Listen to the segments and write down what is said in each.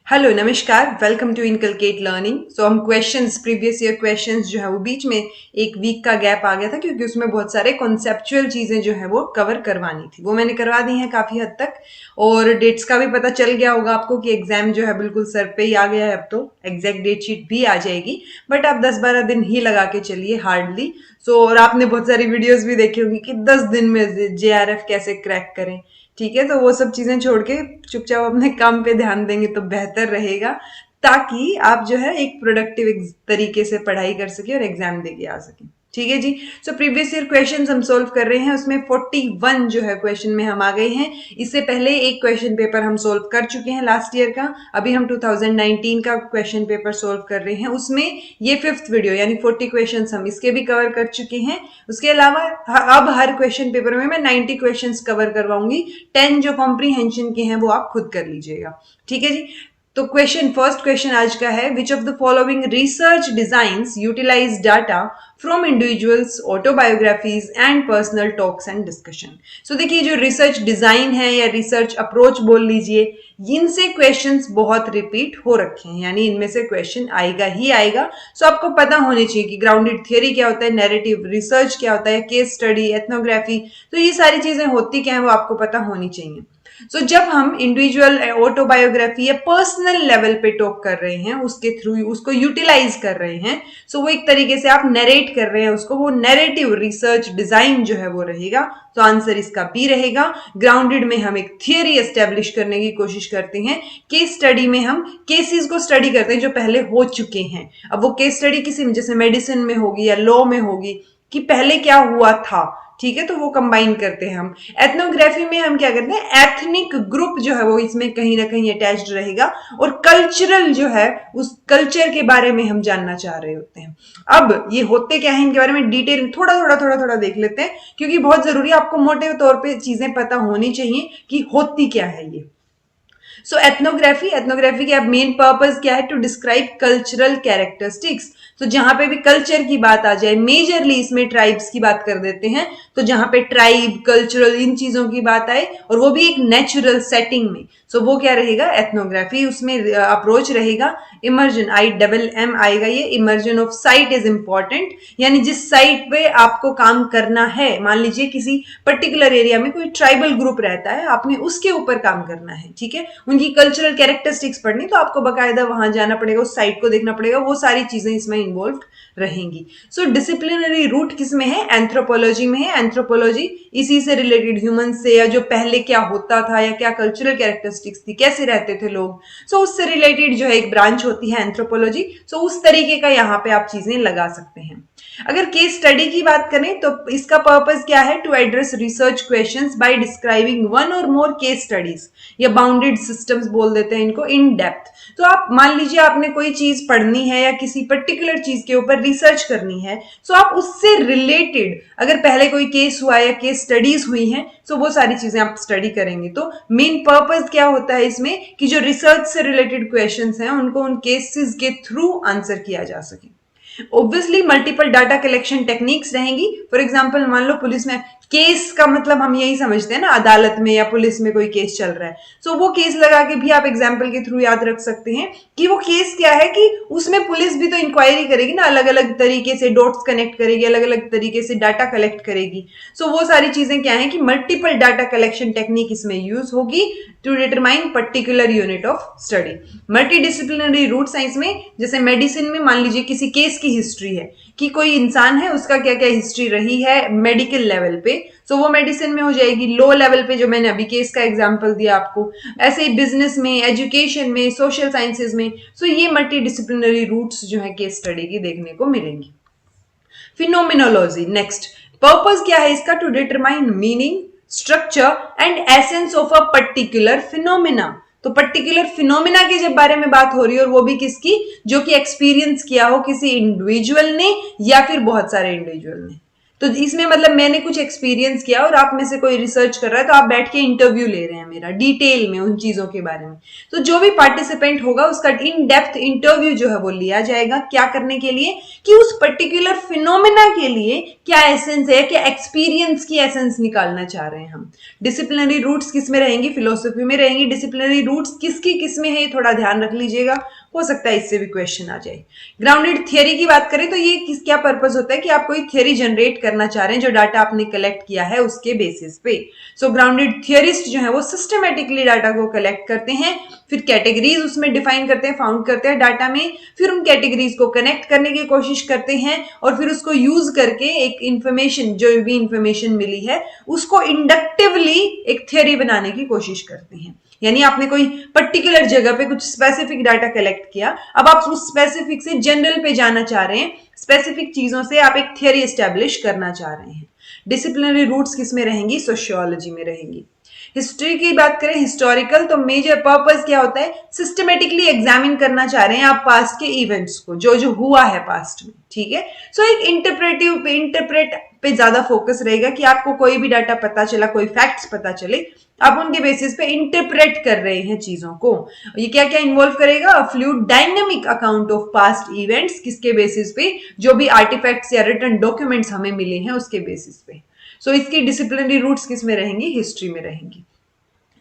Hello नमस्कार, welcome to inculcate learning. हम questions, previous year questions जो है वो बीच में एक वीक का गैप आ गया था क्योंकि उसमें बहुत सारे कॉन्सेप्चुअल चीजें जो है वो कवर करवानी थी। वो मैंने करवा दी हैं काफी हद तक, और डेट्स का भी पता चल गया होगा आपको कि एग्जाम जो है बिल्कुल सर पे ही आ गया है। अब तो एग्जैक्ट डेट शीट भी आ जाएगी, बट आप 10-12 दिन ही लगा के चलिए हार्डली। और आपने बहुत सारी वीडियोज भी देखी होंगी कि 10 दिन में जेआरएफ कैसे क्रैक करें। ठीक है, तो वो सब चीजें छोड़ के चुपचाप अपने काम पे ध्यान देंगे तो बेहतर रहेगा, ताकि आप जो है एक प्रोडक्टिव तरीके से पढ़ाई कर सके और एग्जाम देके आ सके। ठीक है जी। प्रीवियस ईयर क्वेश्चंस हम सोल्व कर रहे हैं, उसमें 41 जो है क्वेश्चन में हम आ गए हैं। इससे पहले एक क्वेश्चन पेपर हम सोल्व कर चुके हैं लास्ट ईयर का। अभी हम 2019 का क्वेश्चन पेपर सोल्व कर रहे हैं, उसमें ये 5th वीडियो यानी 40 क्वेश्चंस हम इसके भी कवर कर चुके हैं। उसके अलावा अब हर क्वेश्चन पेपर में मैं 90 क्वेश्चंस कवर करवाऊंगी। 10 जो कॉम्प्रीहेंशन के हैं वो आप खुद कर लीजिएगा। ठीक है जी। तो फर्स्ट क्वेश्चन आज का है, which of the following research designs utilise data from individuals autobiographies and personal talks and discussion. देखिए, जो रिसर्च डिजाइन है या रिसर्च अप्रोच बोल लीजिए, इनसे क्वेश्चंस बहुत रिपीट हो रखे हैं, यानी इनमें से क्वेश्चन आएगा ही आएगा। आपको पता होने चाहिए कि ग्राउंडेड थियरी क्या होता है, नैरेटिव रिसर्च क्या होता है, केस स्टडी, एथनोग्राफी, तो ये सारी चीजें होती क्या है वो आपको पता होनी चाहिए। जब हम इंडिविजुअल ऑटोबायोग्राफी या पर्सनल लेवल पे टॉक कर रहे हैं, उसके थ्रू उसको यूटिलाइज कर रहे हैं, वो एक तरीके से आप नरेट कर रहे हैं उसको, वो नैरेटिव रिसर्च डिजाइन जो है वो रहेगा। आंसर इसका बी रहेगा। ग्राउंडेड में हम एक थियरी एस्टेब्लिश करने की कोशिश करते हैं, केस स्टडी में हम केसेस को स्टडी करते हैं जो पहले हो चुके हैं। अब वो केस स्टडी किसी जैसे मेडिसिन में होगी या लॉ में होगी कि पहले क्या हुआ था। ठीक है, तो वो कंबाइन करते हैं हम। एथनोग्राफी में हम क्या करते हैं, एथनिक ग्रुप जो है वो इसमें कहीं ना कहीं अटैच्ड रहेगा, और कल्चरल जो है उस कल्चर के बारे में हम जानना चाह रहे होते हैं। अब ये होते क्या है, इनके बारे में डिटेल थोड़ा थोड़ा देख लेते हैं, क्योंकि बहुत जरूरी है, आपको मोटे तौर पे चीजें पता होनी चाहिए कि होती क्या है ये। एथनोग्राफी की अब मेन पर्पस क्या है, टू डिस्क्राइब कल्चरल कैरेक्टरिस्टिक्स। जहां पे भी कल्चर की बात आ जाए, मेजरली इसमें ट्राइब्स की बात कर देते हैं, तो जहां पे ट्राइब, कल्चरल, इन चीजों की बात आए और वो भी एक नेचुरल सेटिंग में, वो क्या रहेगा, एथनोग्राफी। उसमें अप्रोच रहेगा इमर्जन, IMM आएगा, ये immersion of site is important, यानी जिस साइट पे आपको काम करना है, मान लीजिए किसी पर्टिकुलर एरिया में कोई ट्राइबल ग्रुप रहता है, आपने उसके ऊपर काम करना है। ठीक है, उनकी कल्चरल कैरेक्टरिस्टिक्स पढ़नी, तो आपको बकायदा वहां जाना पड़ेगा, उस साइट को देखना पड़ेगा, वो सारी चीजें इसमें इन्वॉल्व रहेंगी। डिसिप्लिनरी रूट किस में है, एंथ्रोपोलॉजी में है। एंथ्रोपोलॉजी इसी से रिलेटेड, ह्यूमन से, या जो पहले क्या होता था या क्या कल्चरल कैरेक्टरिस्टिक्स थी, कैसे रहते थे लोग, उससे रिलेटेड जो है एक ब्रांच होती है एंथ्रोपोलॉजी। उस तरीके का यहाँ पे आप चीजें लगा सकते हैं। अगर केस स्टडी की बात करें तो इसका पर्पस क्या है, to address research questions by describing one or more case studies, या बाउंडेड सिस्टम्स बोल देते हैं इनको, इन डेप्थ। आप मान लीजिए आपने कोई चीज पढ़नी है या किसी पर्टिकुलर चीज के ऊपर रिसर्च करनी है, आप उससे रिलेटेड अगर पहले कोई केस हुआ या केस स्टडीज हुई हैं, वो सारी चीजें आप स्टडी करेंगे। तो मेन पर्पस क्या होता है इसमें, कि जो रिसर्च से रिलेटेड क्वेश्चंस हैं उनको उन केसेस के थ्रू आंसर किया जा सके। Obviously multiple data collection techniques रहेंगी। फॉर एग्जांपल, मान लो पुलिस में केस का मतलब हम यही समझते हैं ना, अदालत में या पुलिस में कोई केस चल रहा है, वो केस लगा के भी आप एग्जाम्पल के थ्रू याद रख सकते हैं कि वो केस क्या है, कि उसमें पुलिस भी तो इंक्वायरी करेगी ना, अलग अलग तरीके से डॉट्स कनेक्ट करेगी, अलग अलग तरीके से डाटा कलेक्ट करेगी। वो सारी चीजें क्या है कि मल्टीपल डाटा कलेक्शन टेक्निक इसमें यूज होगी to determine particular unit of study. Multidisciplinary root science में, जैसे मेडिसिन में मान लीजिए किसी केस की हिस्ट्री है, कि कोई इंसान है उसका क्या क्या हिस्ट्री रही है मेडिकल लेवल पे, वो मेडिसिन में हो जाएगी। लो लेवल पे जो मैंने अभी केस का एग्जांपल दिया आपको, ऐसे ही बिजनेस में, एजुकेशन में, सोशल साइंसेज में, ये मल्टीडिसिप्लिनरी रूट्स जो है केस स्टडी की देखने को मिलेंगी। फिनोमिनोलॉजी नेक्स्ट, पर्पस क्या है इसका, to determine meaning, structure and essence of a particular phenomena. Particular phenomena के जब बारे में बात हो रही है, और वो भी किसकी, जो कि एक्सपीरियंस किया हो किसी इंडिविजुअल ने या फिर बहुत सारे इंडिविजुअल ने। तो इसमें मतलब मैंने कुछ एक्सपीरियंस किया और आप में से कोई रिसर्च कर रहा है तो आप बैठ के इंटरव्यू ले रहे हैं मेरा डिटेल में उन चीजों के बारे में। तो जो भी पार्टिसिपेंट होगा उसका इन डेप्थ इंटरव्यू जो है वो लिया जाएगा, क्या करने के लिए कि उस पर्टिकुलर फिनोमिना के लिए क्या एसेंस है, क्या एक्सपीरियंस की एसेंस निकालना चाह रहे हैं हम। डिसिप्लिनरी रूट्स किस में रहेंगी, फिलोसफी में रहेंगी। डिसिप्लिनरी रूट्स किसकी किस में है ये थोड़ा ध्यान रख लीजिएगा, हो सकता है इससे भी क्वेश्चन आ जाए। ग्राउंडेड थियरी की बात करें तो ये किस क्या पर्पस होता है कि आप कोई थियरी जनरेट करना चाह रहे हैं जो डाटा आपने कलेक्ट किया है उसके बेसिस पे। सो ग्राउंडेड थियरिस्ट जो है वो सिस्टमेटिकली डाटा को कलेक्ट करते हैं, फिर कैटेगरीज उसमें डिफाइन करते हैं, फाउंड करते हैं डाटा में, फिर उन कैटेगरीज को कनेक्ट करने की कोशिश करते हैं और फिर उसको यूज करके एक इंफॉर्मेशन, जो भी इंफॉर्मेशन मिली है उसको इंडक्टिवली एक थियरी बनाने की कोशिश करते हैं। यानी आपने कोई पर्टिकुलर जगह पे कुछ स्पेसिफिक डाटा कलेक्ट किया, अब आप उस स्पेसिफिक से जनरल पे जाना चाह रहे हैं, स्पेसिफिक चीजों से आप एक थियरी एस्टेब्लिश करना चाह रहे हैं। डिसिप्लिनरी रूट्स किस में रहेंगी, सोशियोलॉजी में रहेंगी। हिस्ट्री की बात करें, हिस्टोरिकल, तो मेजर पर्पस क्या होता है, सिस्टमेटिकली एग्जामिन करना चाह रहे हैं आप पास्ट के इवेंट्स को, जो जो हुआ है पास्ट में, ठीक है। सो एक इंटरप्रेट पे ज्यादा फोकस रहेगा कि आपको कोई भी डाटा पता चला, कोई फैक्ट्स पता चले, आप उनके बेसिस पे इंटरप्रेट कर रहे हैं चीजों को। ये क्या क्या इन्वॉल्व करेगा, fluid dynamic account of past events, किसके बेसिस पे, जो भी आर्टिफैक्ट्स या रिटन डॉक्यूमेंट्स हमें मिले हैं उसके बेसिस पे। सो इसकी डिसिप्लिनरी रूट्स किस में रहेंगी, हिस्ट्री में रहेंगी।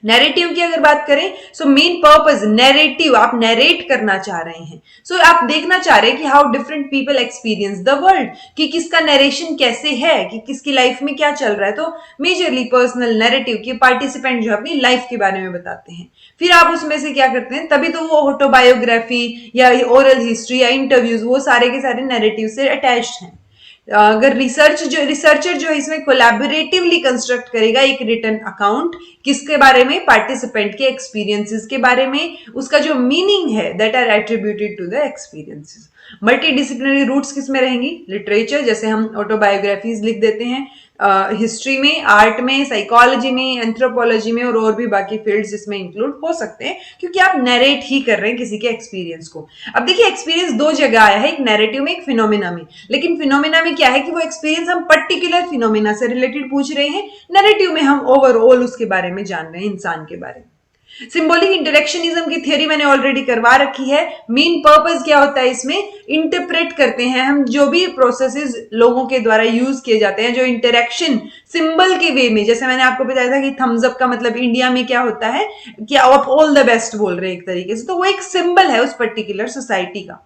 नैरेटिव की अगर बात करें, सो मेन पर्पस नैरेटिव, आप नैरेट करना चाह रहे हैं। सो आप देखना चाह रहे हैं कि how different people experience the world, कि किसका नरेशन कैसे है, कि किसकी लाइफ में क्या चल रहा है। तो मेजरली पर्सनल नैरेटिव की पार्टिसिपेंट जो अपनी लाइफ के बारे में बताते हैं, फिर आप उसमें से क्या करते हैं, तभी तो वो ऑटोबायोग्राफी या ओरल हिस्ट्री या इंटरव्यूज वो सारे के सारे नैरेटिव से अटैच्ड हैं। अगर रिसर्चर जो है इसमें कोलैबोरेटिवली कंस्ट्रक्ट करेगा एक रिटन अकाउंट, किसके बारे में, पार्टिसिपेंट के एक्सपीरियंसेस के बारे में, उसका जो मीनिंग है that are attributed to the experiences. Multidisciplinary roots किस में रहेंगी, लिटरेचर, जैसे हम ऑटोबायोग्राफीज लिख देते हैं, हिस्ट्री में, आर्ट में, साइकोलॉजी में, एंथ्रोपोलॉजी में और भी बाकी फील्ड्स इसमें इंक्लूड हो सकते हैं, क्योंकि आप नरेट ही कर रहे हैं किसी के एक्सपीरियंस को। अब देखिए एक्सपीरियंस दो जगह आया है, एक नैरेटिव में, एक फिनोमिना में। लेकिन फिनोमिना में क्या है कि वो एक्सपीरियंस हम पर्टिकुलर फिनोमिना से रिलेटेड पूछ रहे हैं, नैरेटिव में हम ओवरऑल उसके बारे में जान रहे हैं, इंसान के बारे में। सिंबॉलिक इंटरेक्शनिज्म की थ्योरी मैंने ऑलरेडी करवा रखी है। मेन पर्पस क्या होता है इसमें, इंटरप्रेट करते हैं हम जो भी प्रोसेसेस लोगों के द्वारा यूज किए जाते हैं, जो इंटरेक्शन सिंबल के वे में, जैसे मैंने आपको बताया था कि थम्स अप का मतलब इंडिया में क्या होता है कि आप ऑल द बेस्ट बोल रहे हैं एक तरीके से, तो वो एक सिंबल है उस पर्टिकुलर सोसाइटी का।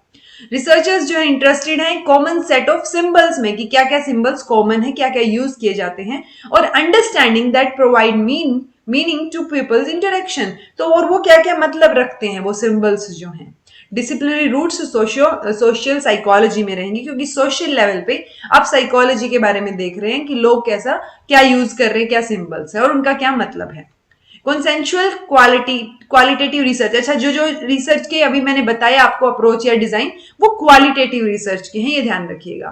रिसर्चर्स जो है इंटरेस्टेड हैं कॉमन सेट ऑफ सिंबल्स में, कि क्या क्या सिंबल्स कॉमन है, क्या क्या यूज किए जाते हैं, और understanding that provide meaning to people's interaction, तो और वो क्या क्या मतलब रखते हैं वो सिंबल्स जो हैं। डिसिप्लिनरी रूट्स सोशल साइकोलॉजी में रहेंगी, क्योंकि सोशल लेवल पे आप साइकोलॉजी के बारे में देख रहे हैं कि लोग कैसा क्या यूज कर रहे हैं, क्या सिंबल्स है और उनका क्या मतलब है। कॉन्सेंशुअल क्वालिटेटिव रिसर्च, अच्छा जो जो रिसर्च के अभी मैंने बताया आपको अप्रोच या डिजाइन, वो क्वालिटेटिव रिसर्च के हैं, ये ध्यान रखिएगा।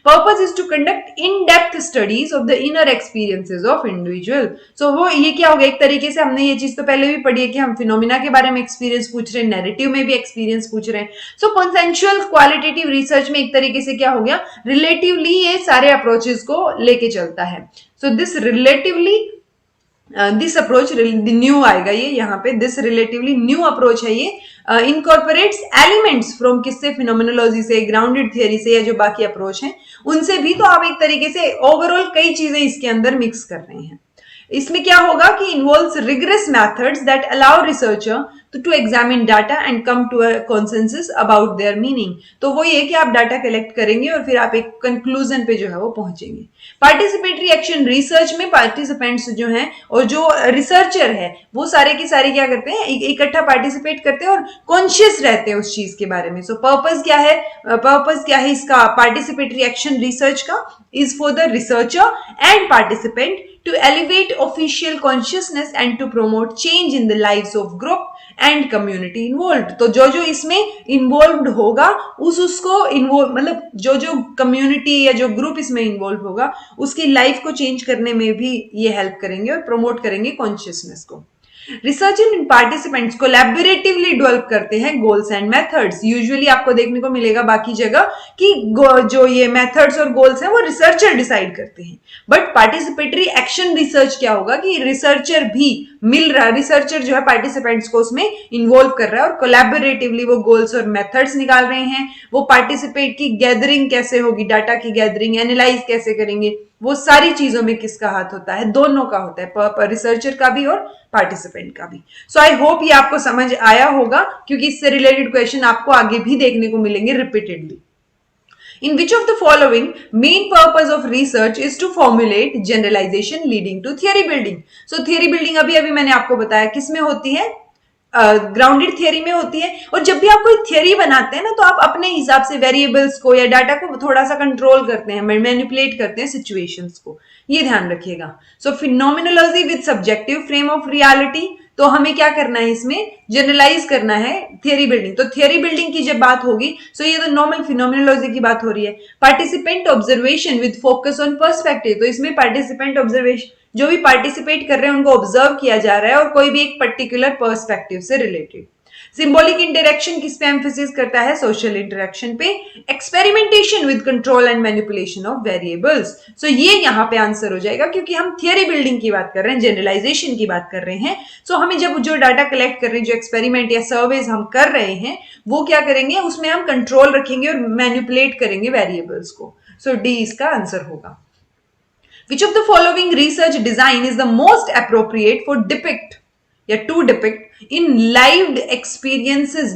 Purpose is to conduct in depth studies of the inner experiences of individual. So वो ये क्या हो गया, एक तरीके से हमने ये चीज तो पहले भी पढ़ी है कि हम फिनोमिना के बारे में एक्सपीरियंस पूछ रहे हैं, नैरेटिव में भी एक्सपीरियंस पूछ रहे हैं। सो कॉन्सेंशुअल क्वालिटेटिव रिसर्च में एक तरीके से क्या हो गया, रिलेटिवली ये सारे अप्रोचेस को लेके चलता है। So this relatively this approach new आएगा, ये यहाँ पे दिस रिलेटिवली न्यू अप्रोच है, ये इनकॉर्पोरेट्स एलिमेंट्स फ्रॉम किससे, फिनोमिनोलॉजी से, ग्राउंडेड थियरी से, या जो बाकी अप्रोच हैं उनसे भी। तो आप एक तरीके से ओवरऑल कई चीजें इसके अंदर मिक्स कर रहे हैं। इसमें क्या होगा कि involves rigorous methods that allow researcher to examine data and come to a consensus about their meaning. तो वो ये कि आप डाटा कलेक्ट करेंगे और फिर आप एक कंक्लूजन पे जो है वो पहुंचेंगे। पार्टिसिपेटरी एक्शन रिसर्च में पार्टिसिपेंट्स जो हैं और जो रिसर्चर है वो सारे की सारे क्या करते हैं, इकट्ठा पार्टिसिपेट करते हैं और कॉन्शियस रहते हैं उस चीज के बारे में। सो पर्पस क्या है इसका, पार्टिसिपेटरी एक्शन रिसर्च का, is for the researcher and participant to elevate official consciousness and to promote change in the lives of group and community involved। तो जो जो इसमें इन्वॉल्व होगा उसको इन्वॉल्व मतलब जो जो कम्युनिटी या जो ग्रुप इसमें इन्वॉल्व होगा उसकी लाइफ को चेंज करने में भी ये हेल्प करेंगे और प्रमोट करेंगे कॉन्शियसनेस को। Researcher and participants collaboratively develop करते हैं गोल्स एंड मेथड्स। यूजुअली आपको देखने को मिलेगा बाकी जगह कि जो ये मेथड्स और गोल्स हैं वो रिसर्चर डिसाइड करते हैं, बट पार्टिसिपेटरी एक्शन रिसर्च क्या होगा कि रिसर्चर भी मिल रहा है, रिसर्चर जो है पार्टिसिपेंट्स को उसमें इन्वॉल्व कर रहा है और कोलैबोरेटिवली वो गोल्स और मेथड्स निकाल रहे हैं। वो पार्टिसिपेट की गैदरिंग कैसे होगी, डाटा की गैदरिंग एनालाइज कैसे करेंगे, वो सारी चीजों में किसका हाथ होता है, दोनों का होता है, रिसर्चर का भी और पार्टिसिपेंट का भी। सो आई होप ये आपको समझ आया होगा, क्योंकि इससे रिलेटेड क्वेश्चन आपको आगे भी देखने को मिलेंगे repeatedly. In which of the following main purpose of research is to formulate generalization leading to theory building? So theory building अभी मैंने आपको बताया किस में होती है, ग्राउंडेड थियरी में होती है। और जब भी आप कोई थियरी बनाते हैं ना, तो आप अपने हिसाब से वेरिएबल्स को या डाटा को थोड़ा सा कंट्रोल करते हैं, मैनिपुलेट करते हैं सिचुएशंस को, ये ध्यान रखिएगा। So phenomenology with subjective frame of reality, तो हमें क्या करना है, इसमें जनरलाइज करना है थियरी बिल्डिंग। तो थियरी बिल्डिंग की जब बात होगी, सो ये तो नॉर्मल फिनोमिनोलॉजी की बात हो रही है। Participant observation with focus on perspective, तो इसमें पार्टिसिपेंट ऑब्जर्वेशन, जो भी पार्टिसिपेट कर रहे हैं उनको ऑब्जर्व किया जा रहा है और कोई भी एक पर्टिकुलर पर्सपेक्टिव से रिलेटेड। सिंबॉलिक इंटरेक्शन किस पे एम्फेसिस करता है, सोशल इंटरेक्शन पे। Experimentation with control and manipulation of variables, so ये यहां पे आंसर हो जाएगा, क्योंकि हम थियरी बिल्डिंग की बात कर रहे हैं, जनरलाइजेशन की बात कर रहे हैं। सो हमें जब जो डाटा कलेक्ट कर रहे हैं, जो एक्सपेरिमेंट या सर्वेज हम कर रहे हैं, वो क्या करेंगे, उसमें हम कंट्रोल रखेंगे और मैनिपुलेट करेंगे वेरिएबल्स को। सो डी इसका आंसर होगा। Which of the following research design is the most appropriate for depict या to depict in lived experiences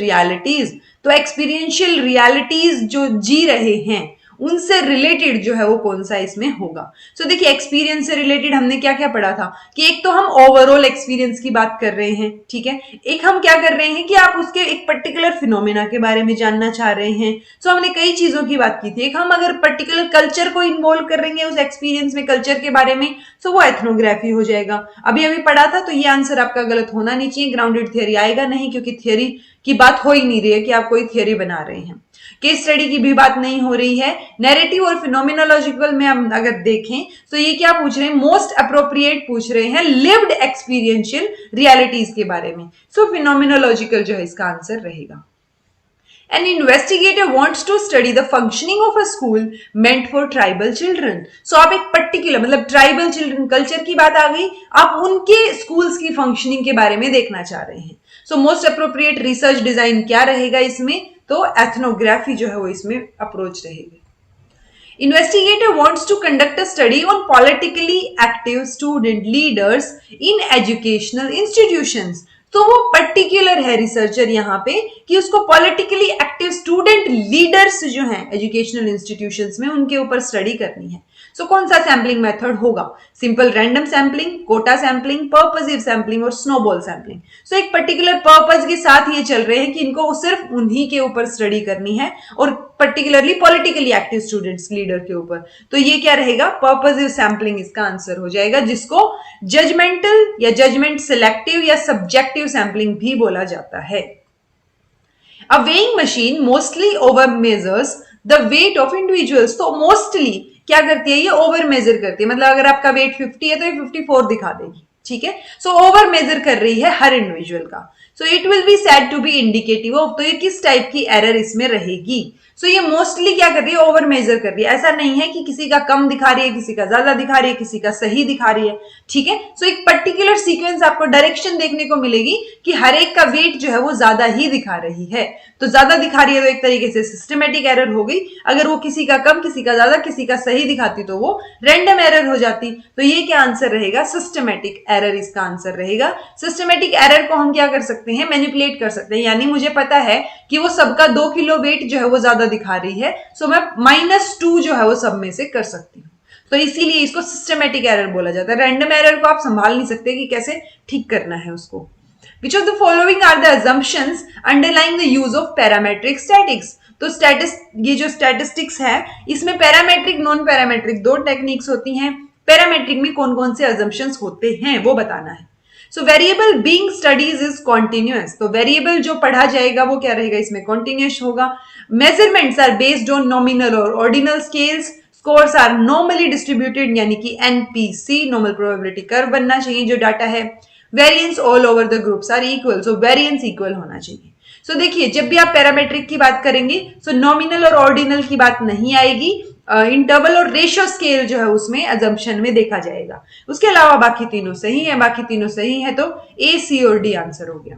realities? तो experiential realities जो जी रहे हैं उनसे रिलेटेड जो है वो कौन सा इसमें होगा। सो देखिए, एक्सपीरियंस से रिलेटेड हमने क्या क्या पढ़ा था कि एक तो हम ओवरऑल एक्सपीरियंस की बात कर रहे हैं, ठीक है, एक हम क्या कर रहे हैं कि आप उसके एक पर्टिकुलर फिनोमेना के बारे में जानना चाह रहे हैं। सो हमने कई चीजों की बात की थी। एक हम अगर पर्टिकुलर कल्चर को इन्वॉल्व कर रहे हैं उस एक्सपीरियंस में, कल्चर के बारे में, सो वो एथनोग्राफी हो जाएगा। अभी पढ़ा था, तो ये आंसर आपका गलत होना नहीं चाहिए, ग्राउंडेड थियरी आएगा नहीं, क्योंकि थियरी की बात हो ही नहीं रही है कि आप कोई थियरी बना रहे हैं। केस स्टडी की भी बात नहीं हो रही है। नैरेटिव और फिनोमिनोलॉजिकल में हम अगर देखें तो ये क्या पूछ रहे हैं, मोस्ट अप्रोप्रिएट पूछ रहे हैं लिव्ड एक्सपीरियंशियल रियलिटीज के बारे में। सो फिनोमिनोलॉजिकल जो है इसका आंसर रहेगा। An investigator wants to study the functioning of a school meant for tribal children. So आप एक पर्टिकुलर, मतलब ट्राइबल चिल्ड्रन, कल्चर की बात आ गई, आप उनके स्कूल्स की फंक्शनिंग के बारे में देखना चाह रहे हैं। So most appropriate research design क्या रहेगा इसमें, तो एथनोग्राफी जो है वो इसमें अप्रोच रहेगी। Investigator wants to conduct a study on politically active student leaders in educational institutions. तो वो पर्टिकुलर है रिसर्चर यहाँ पे कि उसको पॉलिटिकली एक्टिव स्टूडेंट लीडर्स जो हैं एजुकेशनल इंस्टीट्यूशंस में, उनके ऊपर स्टडी करनी है। सो कौन सा सैम्पलिंग मेथड होगा, simple random sampling, quota sampling, purposive sampling और स्नोबॉल सैम्पलिंग। सो एक पर्टिकुलर पर्पस के साथ ये चल रहे हैं कि इनको सिर्फ उन्हीं के ऊपर स्टडी करनी है और particularly politically active students leader के ऊपर। तो ये क्या रहेगा, पर्पसिव सैम्पलिंग इसका आंसर हो जाएगा, जिसको जजमेंटल या जजमेंट सिलेक्टिव या सब्जेक्टिव सैम्पलिंग भी बोला जाता है। A weighing machine mostly over measures the weight of individuals. तो मोस्टली क्या करती है, ये ओवर मेजर करती है, मतलब अगर आपका वेट 50 है तो ये 54 दिखा देगी, ठीक है। सो ओवर मेजर कर रही है हर इंडिविजुअल का। So it will be said to be indicative of, तो ये किस टाइप की एरर इसमें रहेगी। सो ये मोस्टली क्या कर रही है, ओवर मेजर कर रही है। ऐसा नहीं है कि किसी का कम दिखा रही है, किसी का ज्यादा दिखा रही है, किसी का सही दिखा रही है, ठीक है। सो एक पर्टिकुलर सीक्वेंस आपको डायरेक्शन देखने को मिलेगी कि हर एक का वेट जो है वो ज्यादा ही दिखा रही है। तो ज्यादा दिखा रही है तो एक तरीके से सिस्टमेटिक एरर हो गई। अगर वो किसी का कम, किसी का ज्यादा, किसी का सही दिखाती तो वो रैंडम एरर हो जाती। तो ये क्या आंसर रहेगा, सिस्टमेटिक एरर इसका आंसर रहेगा। सिस्टमेटिक एरर को हम क्या कर सकते हैं, मैनिपुलेट कर सकते हैं। यानी मुझे पता है कि वो सबका 2 किलो वेट जो है वो ज्यादा दिखा रही है, सो मैं -2 जो है वो सब में से कर सकती हूँ। तो इसीलिए इसको सिस्टमेटिक एरर बोला जाता है। रैंडम एरर को आप संभाल नहीं सकते कि कैसे ठीक करना है उसको। Which of the following are the assumptions underlying the use of parametric statistics? तो ये जो स्टैटिस्टिक्स है इसमें पैरामेट्रिक, नॉन पैरामेट्रिक 2 टेक्निक्स होती हैं। पैरामेट्रिक में कौन कौन से assumptions होते हैं वो बताना है। So variable being studies is continuous, तो वेरिएबल जो पढ़ा जाएगा वो क्या रहेगा, इसमें कॉन्टिन्यूअस होगा। Measurements are based on nominal और ordinal scales, scores are normally distributed, यानी कि एनपीसी नॉर्मल प्रोबेबिलिटी कर्व बनना चाहिए जो डाटा है। Variance all over the groups are equal, so variance equal होना चाहिए। सो देखिए जब भी आप पैरामेट्रिक की बात करेंगे सो नॉमिनल और ऑर्डिनल की बात नहीं आएगी, इंटरवल और रेशियो स्केल जो है उसमें अजम्पशन में देखा जाएगा। उसके अलावा बाकी तीनों सही है, बाकी तीनों सही है, तो ए, सी और डी आंसर हो गया।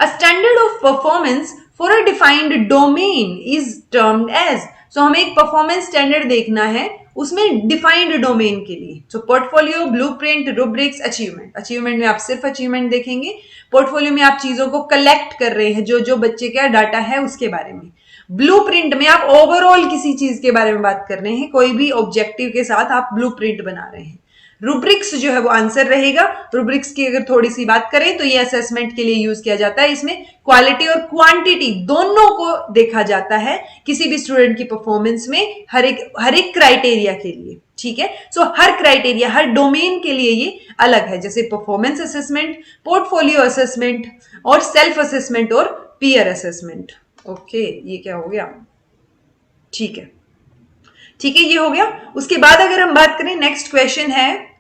A standard of performance for a defined domain is termed as, so हमें एक परफॉर्मेंस स्टैंडर्ड देखना है उसमें डिफाइंड डोमेन के लिए। So portfolio, blueprint, rubrics, achievement. Achievement में आप सिर्फ अचीवमेंट देखेंगे, पोर्टफोलियो में आप चीजों को कलेक्ट कर रहे हैं, जो जो बच्चे का डाटा है उसके बारे में। ब्लूप्रिंट में आप ओवरऑल किसी चीज के बारे में बात कर रहे हैं, कोई भी ऑब्जेक्टिव के साथ आप ब्लूप्रिंट बना रहे हैं। रूब्रिक्स जो है वो आंसर रहेगा। रूब्रिक्स की अगर थोड़ी सी बात करें तो ये असेसमेंट के लिए यूज किया जाता है। इसमें क्वालिटी और क्वांटिटी दोनों को देखा जाता है किसी भी स्टूडेंट की परफॉर्मेंस में, हर एक क्राइटेरिया के लिए। ठीक है, सो हर क्राइटेरिया, हर डोमेन के लिए ये अलग है, जैसे परफॉर्मेंस असेसमेंट, पोर्टफोलियो असेसमेंट और सेल्फ असेसमेंट और पीयर असेसमेंट। ओके, ये क्या हो गया? ठीक है, ठीक है, ये हो गया। उसके बाद अगर हम बात करें, नेक्स्ट क्वेश्चन है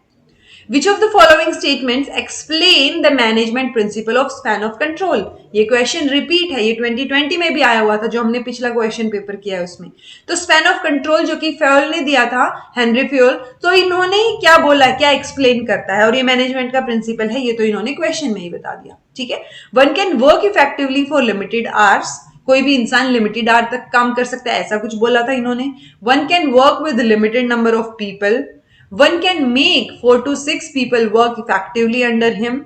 which of the following statements explain the management principle of span of control. ये क्वेश्चन रिपीट है, ये 2020 में भी आया हुआ था जो हमने पिछला क्वेश्चन पेपर किया है उसमें। तो स्पैन ऑफ कंट्रोल जो कि फ्योल ने दिया था, हेनरी फ्योल, तो इन्होंने क्या बोला, क्या एक्सप्लेन करता है, और ये मैनेजमेंट का प्रिंसिपल है, ये तो इन्होंने क्वेश्चन में ही बता दिया। ठीक है, one can work effectively for limited hours, कोई भी इंसान लिमिटेड आवर तक काम कर सकता है, ऐसा कुछ बोला था इन्होंने। One can work with limited number of people, one can make 4 to 6 people work effectively under him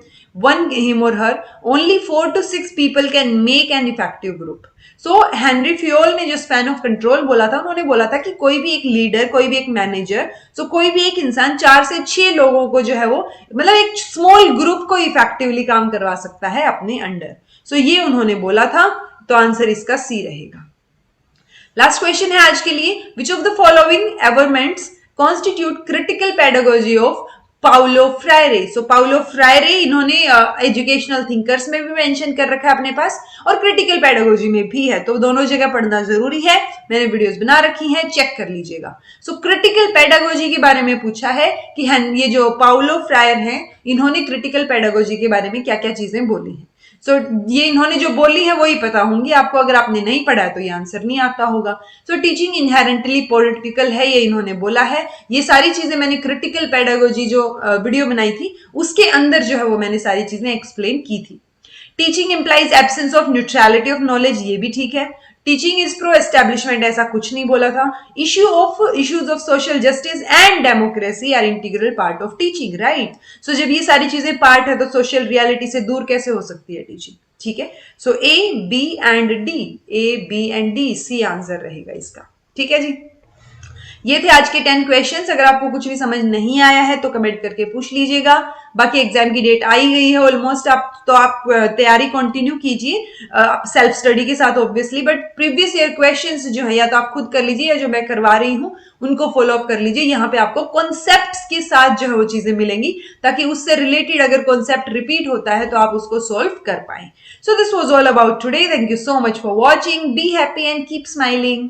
or her, only 4 to 6 people can make an effective group। So Henry Fayol ने जो स्पैन ऑफ कंट्रोल बोला था, उन्होंने बोला था कि कोई भी एक लीडर, कोई भी एक मैनेजर, सो कोई भी एक इंसान 4 से 6 लोगों को जो है वो, मतलब एक स्मॉल ग्रुप को इफेक्टिवली काम करवा सकता है अपने अंडर। सो ये उन्होंने बोला था, तो आंसर इसका सी रहेगा। लास्ट क्वेश्चन है आज के लिए, which of the following averments constitute critical pedagogy of Paulo Freire. So Paulo Freire इन्होंने एजुकेशनल थिंकर्स में भी मेंशन कर रखा है अपने पास, और क्रिटिकल पेडागोजी में भी है, तो दोनों जगह पढ़ना जरूरी है। मैंने वीडियोस बना रखी हैं, चेक कर लीजिएगा। सो क्रिटिकल पेडागोजी के बारे में पूछा है कि ये जो पाउलो फ्रायर हैं, इन्होंने क्रिटिकल पेडागोजी के बारे में क्या क्या चीजें बोली हैं। सो ये इन्होंने जो बोली है वही पता होंगी आपको, अगर आपने नहीं पढ़ा है तो ये आंसर नहीं आता होगा। सो टीचिंग इनहेरेंटली पॉलिटिकल है, ये इन्होंने बोला है। ये सारी चीजें मैंने क्रिटिकल पेडागोजी जो वीडियो बनाई थी उसके अंदर जो है वो मैंने सारी चीजें एक्सप्लेन की थी। Teaching implies absence of neutrality of knowledge, ये भी ठीक है। टीचिंग इज प्रो एस्टेब्लिशमेंट, ऐसा कुछ नहीं बोला था। Issues of social justice and democracy are integral part of teaching, right. So जब ये सारी चीजें पार्ट है तो सोशल रियलिटी से दूर कैसे हो सकती है टीचिंग। ठीक है, so A, B and D, A, B and D, C answer रहेगा इसका। ठीक है जी, ये थे आज के 10 क्वेश्चंस। अगर आपको कुछ भी समझ नहीं आया है तो कमेंट करके पूछ लीजिएगा। बाकी एग्जाम की डेट आई गई है ऑलमोस्ट, आप तैयारी कंटिन्यू कीजिए सेल्फ स्टडी के साथ obviously, but previous year questions जो है या तो आप खुद कर लीजिए या जो मैं करवा रही हूँ उनको फॉलो अप कर लीजिए। यहाँ पे आपको कॉन्सेप्ट्स के साथ जो है वो चीजें मिलेंगी, ताकि उससे रिलेटेड अगर कॉन्सेप्ट रिपीट होता है तो आप उसको सोल्व कर पाए। So this was all about today. Thank you so much for watching. Be happy and keep smiling.